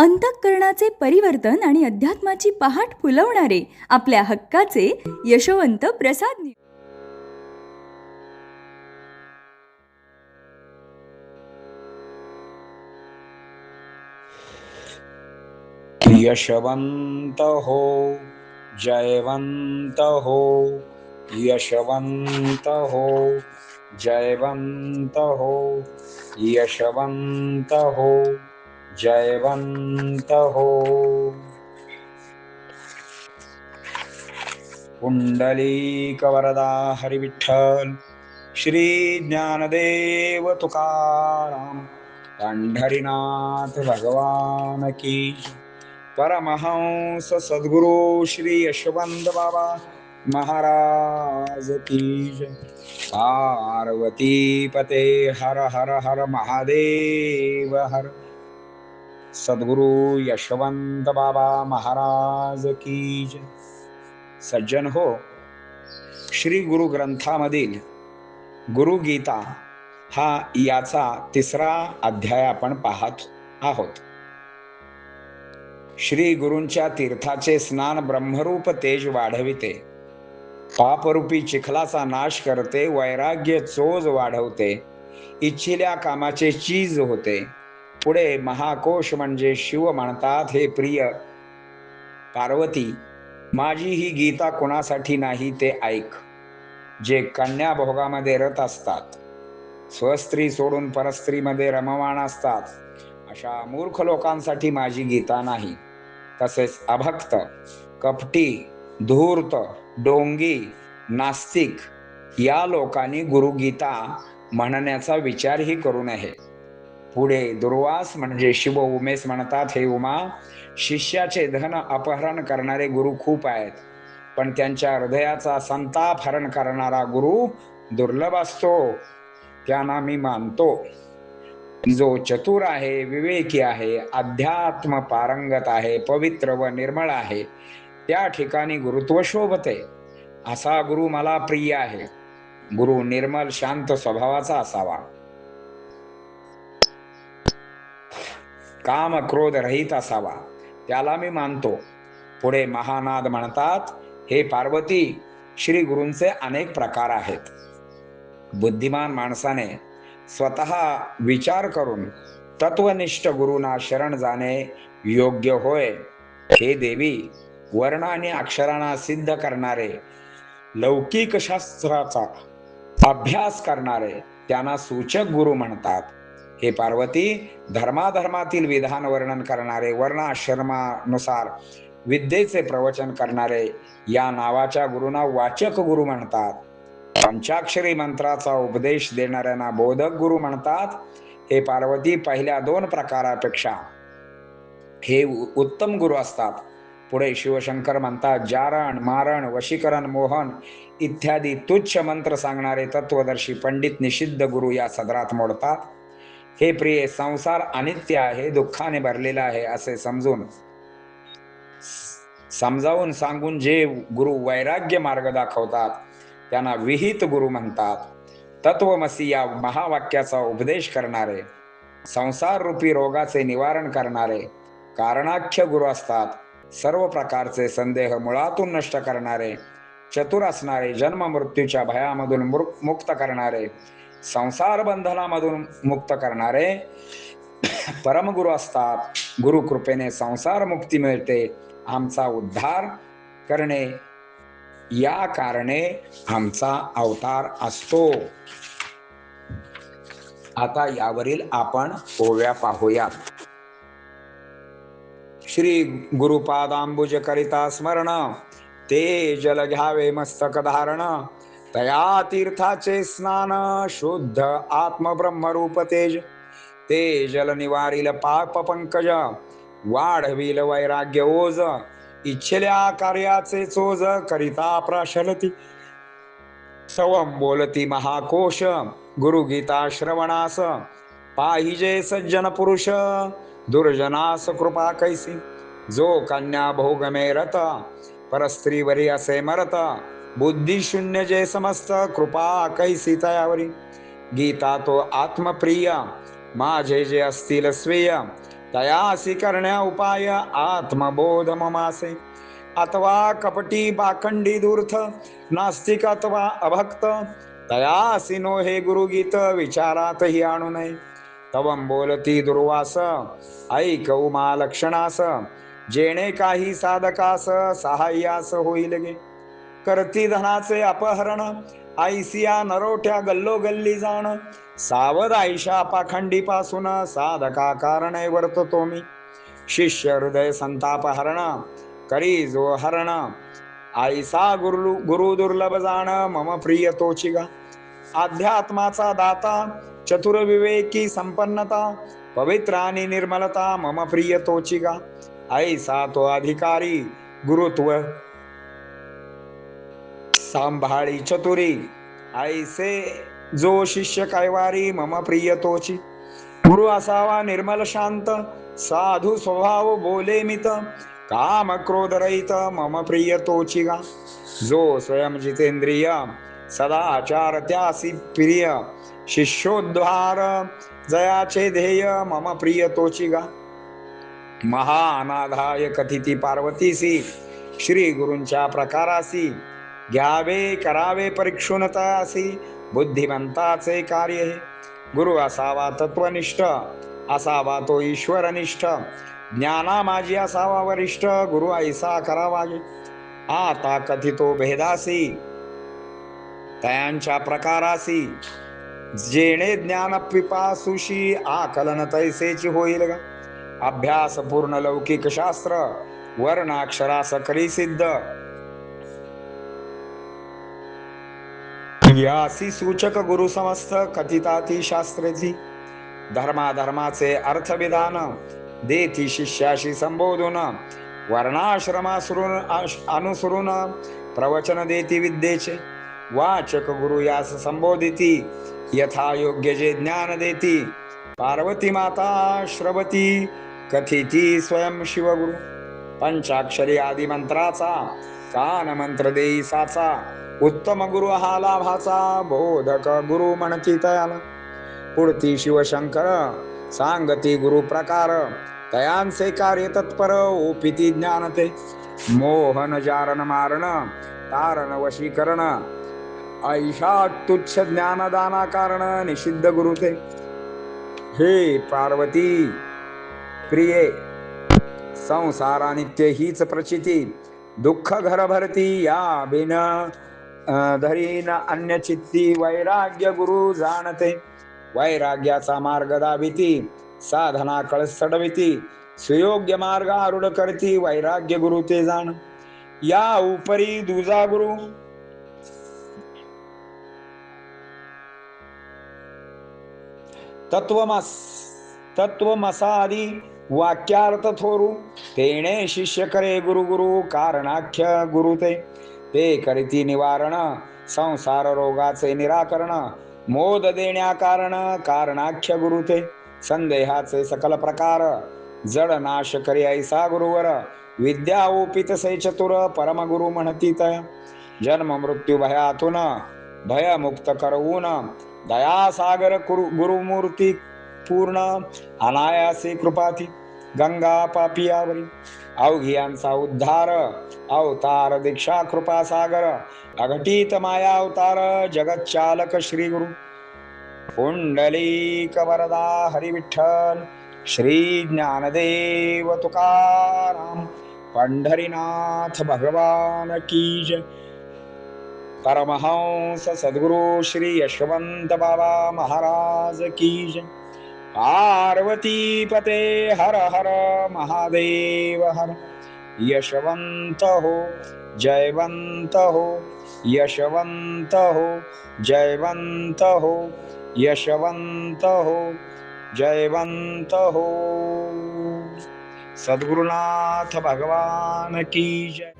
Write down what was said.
अंतःकरणाचे परिवर्तन आणि अध्यात्माची पहाट फुलवणारे आपल्या हक्काचे यशवंत प्रसाद यशवंत हो, जयवंत हो, यशवंत हो, जयवंत हो, यशवंत हो, जयवंत हो. पुंडलिक वरदा हरी विठ्ठल, श्री ज्ञानदेव तुकाराम, पंढरीनाथ भगवान की. परमहंस सद्गुरु श्री यशवंत बाबा महाराज की जय. पार्वती पते हर हर हर महादेव हर. सद्गुरु यशवंत बाबा महाराज की जय. सज्जन हो, श्री गुरु ग्रंथामधील गुरु गीता हा याचा 3रा अध्याय आपण पाहत आहोत. श्री गुरूंच्या तीर्थाचे स्नान ब्रह्मरूप तेज वाढविते, पापरूपी चिखलाचा नाश करते, वैराग्य चोज वाढवते, इच्छिल्या कामाचे चीज होते. पुढे महाकोश म्हणजे शिव म्हणतात, हे प्रिय पार्वती, माझी ही गीता कोणासाठी नाही ते ऐक. जे कन्या भोगामध्ये रत असतात, स्वस्त्री सोडून परस्त्रीमध्ये रममाण असतात, अशा मूर्ख लोकांसाठी माझी गीता नाही. तसेच अभक्त, कपटी, धूर्त, डोंगी, नास्तिक या लोकांनी गुरुगीता म्हणण्याचा विचारही करू नये. पुढे दुर्वास म्हणजे शिव उमेश म्हणतात, हे उमा, शिष्याचे धन अपहरण करणारे गुरु खूप आहेत, पण त्यांच्या हृदयाचा संताप हरण करणारा गुरु दुर्लभ असतो, त्यांना मी मानतो. जो चतुर आहे, विवेकी आहे, अध्यात्म पारंगत आहे, पवित्र व निर्मळ आहे, त्या ठिकाणी गुरुत्व शोभते. असा गुरु मला प्रिय आहे. गुरु निर्मल शांत स्वभावाचा असावा, काम क्रोध रहित असावा, त्याला मी मानतो. पुढे महानाद म्हणतात, हे पार्वती, श्री गुरूंचे अनेक प्रकार आहेत. बुद्धिमान माणसाने स्वतः विचार करून तत्वनिष्ठ गुरुना शरण जाणे योग्य होय. हे देवी, वर्ण आणि अक्षरांना सिद्ध करणारे, लौकिक शास्त्राचा अभ्यास करणारे, त्यांना सूचक गुरु म्हणतात. हे पार्वती, धर्माधर्मातील विधान वर्णन करणारे, वर्ण आश्रमानुसार विद्येचे प्रवचन करणारे, या नावाच्या गुरुना वाचक गुरु म्हणतात. पंचाक्षरी मंत्राचा उपदेश देणाऱ्यांना बोधक गुरु म्हणतात. हे पार्वती, पहिल्या 2 प्रकारापेक्षा हे उत्तम गुरु असतात. पुढे शिवशंकर म्हणतात, जारण, मारण, वशीकरण, मोहन इत्यादी तुच्छ मंत्र सांगणारे तत्वदर्शी पंडित निषिद्ध गुरु या सदरात मोडतात. हे प्रिय, संसार अनित्य आहे, दुःखाने भरलेला आहे असे समजावून सांगून जे गुरु वैराग्य मार्ग दाखवतात, त्यांना विहित गुरु म्हणतात. तत्वमसी या महावाक्याचा उपदेश करणारे, संसार रूपी रोगाचे निवारण करणारे, कारणाख्य गुरु असतात. सर्व प्रकारचे संदेह मुळातून नष्ट करणारे, चतुर असणारे, जन्म मृत्यूच्या भयामधून मुक्त करणारे, संसार बंधनामधून मुक्त करणारे परमगुरु असतात. गुरु कृपेने संसार मुक्ती मिळते. आमचा उद्धार करणे या कारणे आमचा अवतार असतो. आता यावरील आपण ओव्या पाहूया. श्री गुरुपादांबुज करिता स्मरण, ते जल घ्यावे मस्तक धारण, तया तीर्थाचे स्नान, शुद्ध आत्म ब्रह्मरूप तेज, ते जल निवारील पाप पंकज, वाढविल वैराग्य ओज, इच्छिल्या कार्याचे चोज, करिता प्रशलती सवम बोलती महाकोश, गुरुगीता श्रवणास पाहिजे सज्जन पुरुष, दुर्जनास कृपा कैसी, जो कन्या भोगमे रत, परस्त्रीवरी असे मरत, बुद्धी शून्य जे समस्त, कृपा कैसी तयावरी, गीता तो आत्मप्रिय, माझे जे असतील स्वीय, तयासी करण्या उपाय आत्मबोध ममासे. अथवा कपटी पाखंडी दूर्थ नास्तिक अथवा अभक्त तयासी नो हे गुरुगीत विचारातही आणू नये. तवम बोलती दुर्वास ऐक उमा लक्षणास. जेणे काही साधकास सहाय्यास होईल गे. करती धनाचे अपहरण आईसिया नरोठ्या गल्लो गल्ली जाण. सावध आईशा पाखंडी पासून साधका कारणे वर्ततो मी. शिष्य हृदय संताप हरण करी जो हरण. आईसा गुरु दुर्लभ जाण मम प्रिय तोची गा. अध्यात्माचा दाता चतुर विवेकी संपन्नता पवित्र आणि निर्मलता मम प्रिय तोची गा. ऐसा तो अधिकारी गुरुत्व सांभाळी चतुरी. ऐसे जो शिष्य कैवारी मम प्रिय तोची. गुरु असावा निर्मल शांत साधू स्वभाव बोले मित. काम क्रोध रहित मम प्रिय तोची गा. जो स्वयं जितेंद्रिय सदाचार त्यासी प्रिय. शिष्योद्धार जयाचे ध्येय मम प्रिय तोची गा. महाअनाधाय कथिती पार्वतीसी श्री गुरूंच्या प्रकारासी. घ्यावे करावे परीक्षून तयासी बुद्धिमंताचे कार्य हे. गुरु असावा तत्वनिष्ठ असावा तो ईश्वरनिष्ठ. ज्ञाना माझी असावा वरिष्ठ गुरु ऐसा करावा गे. आता कथितो भेदासी तयांच्या प्रकारासी. जेणे ज्ञान पिपासुशी आकलन तैसेची होईल गा. अभ्यास पूर्ण लौकिक शास्त्र वर्णाक्षरास करी सिद्ध. यासी सूचक गुरु समस्त कथिताती शास्त्रेची. धर्माधर्माचे अर्थविधान देती शिष्याशी संबोधून. वर्णाश्रमासरून अनुसरून प्रवचन देती विद्येचे. वाचक गुरु यास संबोधिती यथा योग्य जे ज्ञान देती. पार्वती माता श्रवती कथिती स्वयं शिवगुरु. पंचाक्षरी आदी मंत्राचा कान मंत्र देई साचा. उत्तम गुरु हा लाभाचा बोधक गुरु म्हणती तयाला. पुढती शिवशंकर सांगती गुरु प्रकार. तयांचे कार्य तत्पर ओपिती ज्ञान ते. मोहन जारण मारण तारण वशीकरण. ऐशा तुच्छ ज्ञानदाना कारण निषिद्ध गुरु ते. हे पार्वती प्रिये संसारा नित्य हीच प्रचिती. दुःख घर भरती या बिन धरीन अन्य चित्ती. वैराग्य गुरु जाणते वैराग्याचा मार्ग दाविती. साधना कळस चढविती सुयोग्य मार्ग आरूढ करती. वैराग्य गुरु ते जाण. या उपरी दुजा गुरु तत्वमसादी वाक्यार्थ थोरू. तेणे शिष्य करे गुरु गुरु कारणाख्य गुरु ते. ते करीती निवारण संसार रोगाचे निराकरण. मोद देण्या कारण कारणाख्य गुरु ते. संदेहाचे सकल प्रकार जड नाश करी ऐसा गुरुवर. विद्या ओपित से चतुर परमगुरु म्हणती तया. जन्म मृत्यू भयातून भयमुक्त करवून. दयासागर गुरुमूर्ती पूर्ण अनायासे कृपाती. गंगा पापियावरी अवघियांचा उद्धार अवतार दीक्षा कृपा सागर. अघटित माया अवतार जगच्चालक श्री गुरु. पुंडलिक वरदा हरी विठ्ठल श्री ज्ञानदेव तुकाराम. पंढरीनाथ भगवान की जय. परमहंस सद्गुरु श्री यशवंत बाबा महाराज की जय. पार्वती पते हर हर महादेव हर. यशवंत हो जयवंत हो यशवंत हो जयवंत हो यशवंत हो जयवंत हो. सद्गुरुनाथ भगवान की जय.